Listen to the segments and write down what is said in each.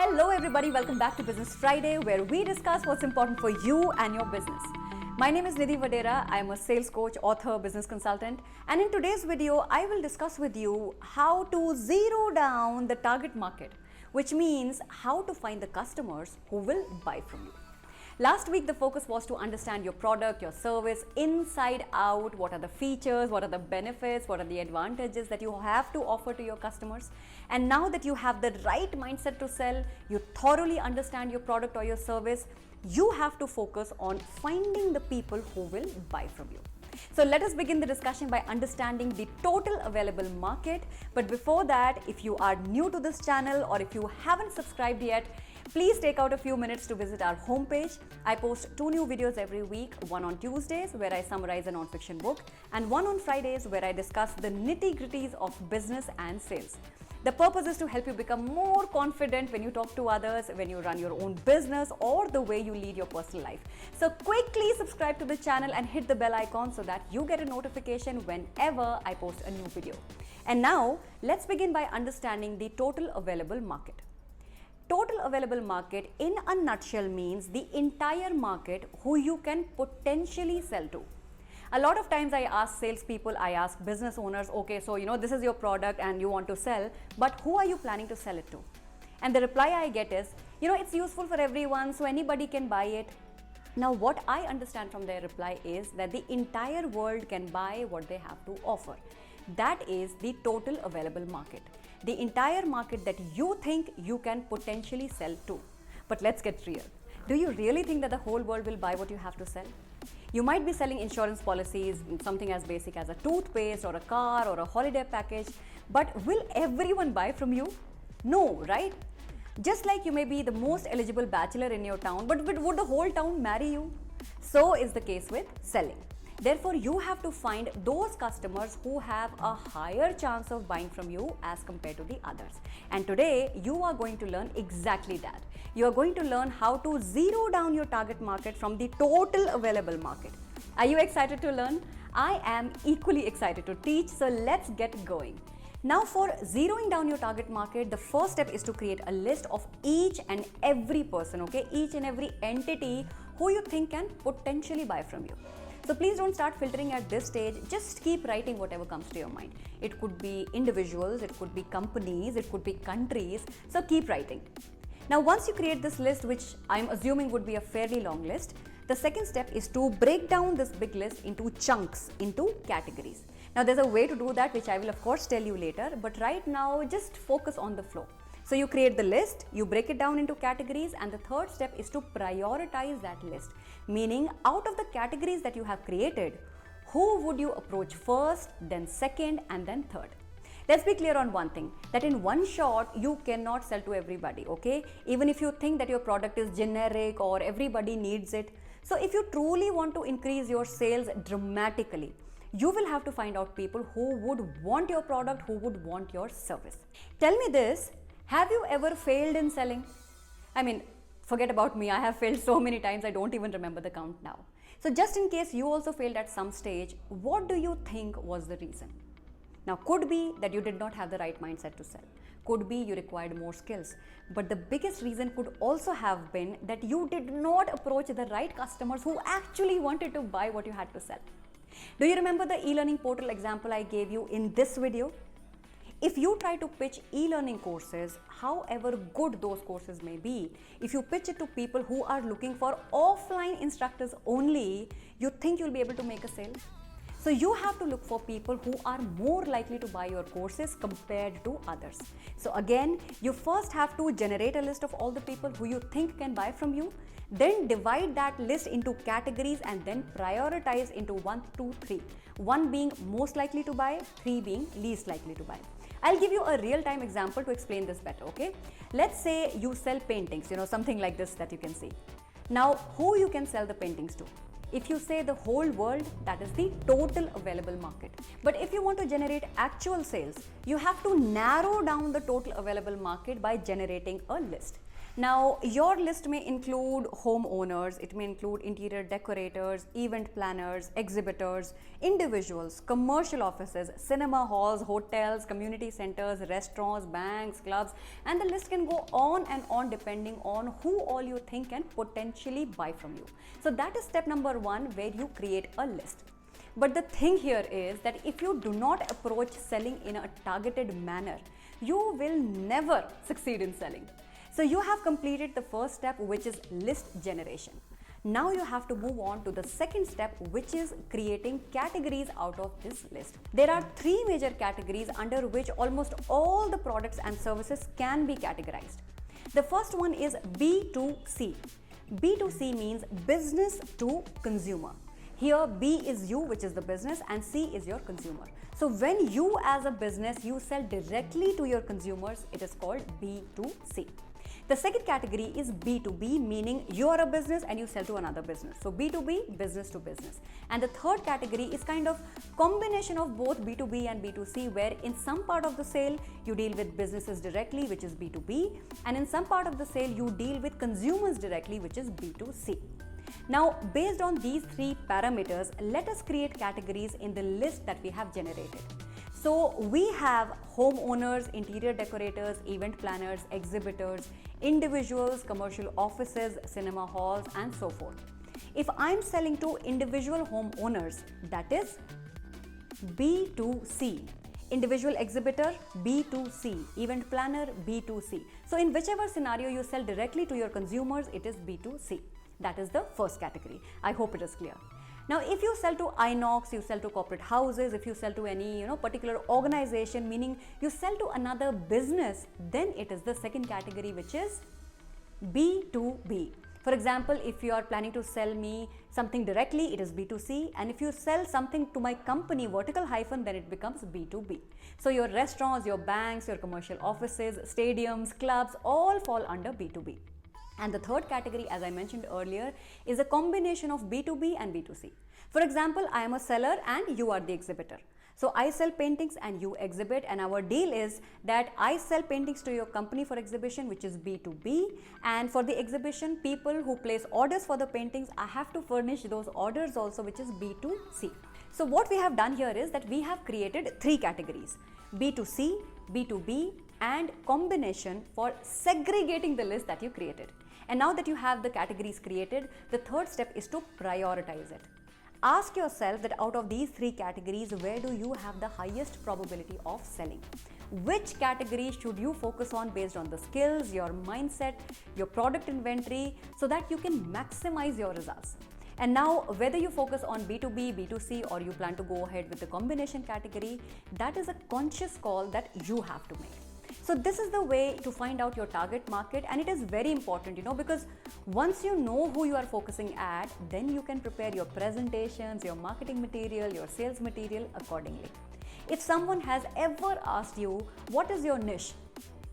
Hello, everybody. Welcome back to Business Friday, where we discuss what's important for you and your business. My name is Nidhi Vadera. I am a sales coach, author, business consultant. And in today's video, I will discuss with you how to zero down the target market, which means how to find the customers who will buy from you. Last week, the focus was to understand your product, your service inside out. What are the features? What are the benefits? What are the advantages that you have to offer to your customers? And now that you have the right mindset to sell, you thoroughly understand your product or your service, you have to focus on finding the people who will buy from you. So let us begin the discussion by understanding the total available market. But before that, if you are new to this channel or if you haven't subscribed yet, please take out a few minutes to visit our homepage. I post 2 new videos every week, one on Tuesdays where I summarize a non-fiction book and one on Fridays where I discuss the nitty-gritties of business and sales. The purpose is to help you become more confident when you talk to others, when you run your own business or the way you lead your personal life. So quickly subscribe to the channel and hit the bell icon so that you get a notification whenever I post a new video. And now let's begin by understanding the total available market. Total available market in a nutshell means the entire market who you can potentially sell to. A lot of times I ask salespeople, I ask business owners, okay, so this is your product and you want to sell, but who are you planning to sell it to? And the reply I get is, it's useful for everyone, so anybody can buy it. Now, what I understand from their reply is that the entire world can buy what they have to offer. That is the total available market. The entire market that you think you can potentially sell to. But let's get real. Do you really think that the whole world will buy what you have to sell? You might be selling insurance policies, something as basic as a toothpaste or a car or a holiday package, but will everyone buy from you? No, right? Just like you may be the most eligible bachelor in your town, but would the whole town marry you? So is the case with selling. Therefore, you have to find those customers who have a higher chance of buying from you as compared to the others. And today, you are going to learn exactly that. You are going to learn how to zero down your target market from the total available market. Are you excited to learn? I am equally excited to teach, so let's get going. Now, for zeroing down your target market, the first step is to create a list of each and every person, okay? Each and every entity who you think can potentially buy from you. So please don't start filtering at this stage, just keep writing whatever comes to your mind. It could be individuals, it could be companies, it could be countries, so keep writing. Now once you create this list, which I'm assuming would be a fairly long list, the second step is to break down this big list into chunks, into categories. Now there's a way to do that which I will of course tell you later, but right now just focus on the flow. So you create the list, you break it down into categories, and the third step is to prioritize that list. Meaning, out of the categories that you have created, who would you approach first, then second, and then third? Let's be clear on one thing, that in one shot, you cannot sell to everybody, okay? Even if you think that your product is generic or everybody needs it. So if you truly want to increase your sales dramatically, you will have to find out people who would want your product, who would want your service. Tell me this. Have you ever failed in selling? I mean, forget about me. I have failed so many times, I don't even remember the count now. So just in case you also failed at some stage, what do you think was the reason? Now, could be that you did not have the right mindset to sell. Could be you required more skills. But the biggest reason could also have been that you did not approach the right customers who actually wanted to buy what you had to sell. Do you remember the e-learning portal example I gave you in this video? If you try to pitch e-learning courses, however good those courses may be, if you pitch it to people who are looking for offline instructors only, you think you'll be able to make a sale? So you have to look for people who are more likely to buy your courses compared to others. So again, you first have to generate a list of all the people who you think can buy from you, then divide that list into categories and then prioritize into 1, 2, 3. 1 being most likely to buy, 3 being least likely to buy. I'll give you a real-time example to explain this better, okay? Let's say you sell paintings, something like this that you can see. Now, who you can sell the paintings to? If you say the whole world, that is the total available market. But if you want to generate actual sales, you have to narrow down the total available market by generating a list. Now, your list may include homeowners, it may include interior decorators, event planners, exhibitors, individuals, commercial offices, cinema halls, hotels, community centers, restaurants, banks, clubs, and the list can go on and on depending on who all you think can potentially buy from you. So that is step number one, where you create a list. But the thing here is that if you do not approach selling in a targeted manner, you will never succeed in selling. So you have completed the first step, which is list generation. Now you have to move on to the second step, which is creating categories out of this list. There are three major categories under which almost all the products and services can be categorized. The first one is B2C. B2C means business to consumer. Here B is you, which is the business, and C is your consumer. So when you as a business, you sell directly to your consumers, it is called B2C. The second category is B2B, meaning you are a business and you sell to another business. So B2B, business to business. And the third category is kind of combination of both B2B and B2C, where in some part of the sale you deal with businesses directly, which is B2B, and in some part of the sale you deal with consumers directly, which is B2C. Now, based on these three parameters, let us create categories in the list that we have generated. So we have homeowners, interior decorators, event planners, exhibitors, individuals, commercial offices, cinema halls, and so forth. If I'm selling to individual homeowners, that is B2C. Individual exhibitor, B2C. Event planner, B2C. So in whichever scenario you sell directly to your consumers, it is B2C. That is the first category. I hope it is clear. Now, if you sell to Inox, you sell to corporate houses, if you sell to any particular organization, meaning you sell to another business, then it is the second category, which is B2B. For example, if you are planning to sell me something directly, it is B2C, and if you sell something to my company, vertical hyphen, then it becomes B2B. So your restaurants, your banks, your commercial offices, stadiums, clubs, all fall under B2B. And the third category, as I mentioned earlier, is a combination of B2B and B2C. For example, I am a seller and you are the exhibitor. So I sell paintings and you exhibit, and our deal is that I sell paintings to your company for exhibition, which is B2B, and for the exhibition, people who place orders for the paintings, I have to furnish those orders also, which is B2C. So what we have done here is that we have created three categories: B2C, B2B, and combination for segregating the list that you created. And now that you have the categories created, the third step is to prioritize it. Ask yourself that out of these three categories, where do you have the highest probability of selling? Which category should you focus on based on the skills, your mindset, your product inventory, so that you can maximize your results? And now, whether you focus on B2B, B2C, or you plan to go ahead with the combination category, that is a conscious call that you have to make. So this is the way to find out your target market, and it is very important, because once you know who you are focusing at, then you can prepare your presentations, your marketing material, your sales material accordingly. If someone has ever asked you, what is your niche?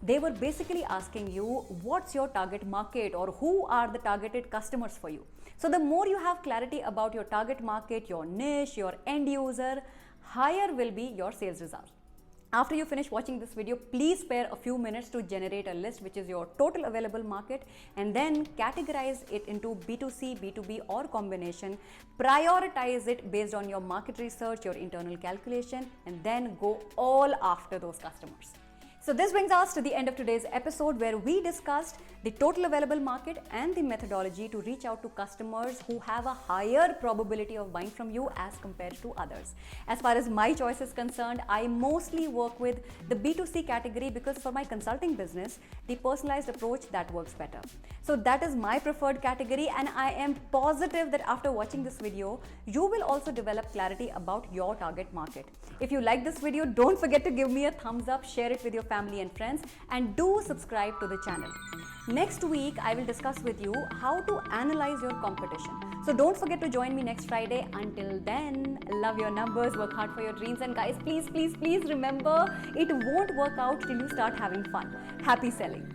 They were basically asking you, what's your target market, or who are the targeted customers for you? So the more you have clarity about your target market, your niche, your end user, higher will be your sales result. After you finish watching this video, please spare a few minutes to generate a list, which is your total available market, and then categorize it into B2C, B2B, or combination. Prioritize it based on your market research, your internal calculation, and then go all after those customers. So this brings us to the end of today's episode, where we discussed the total available market and the methodology to reach out to customers who have a higher probability of buying from you as compared to others. As far as my choice is concerned, I mostly work with the B2C category because for my consulting business, the personalized approach, that works better. So that is my preferred category, and I am positive that after watching this video, you will also develop clarity about your target market. If you like this video, don't forget to give me a thumbs up, share it with your family and friends, and do subscribe to the channel. Next week, I will discuss with you how to analyze your competition. So don't forget to join me next Friday. Until then, love your numbers, work hard for your dreams, and guys, please remember, it won't work out till you start having fun. Happy selling.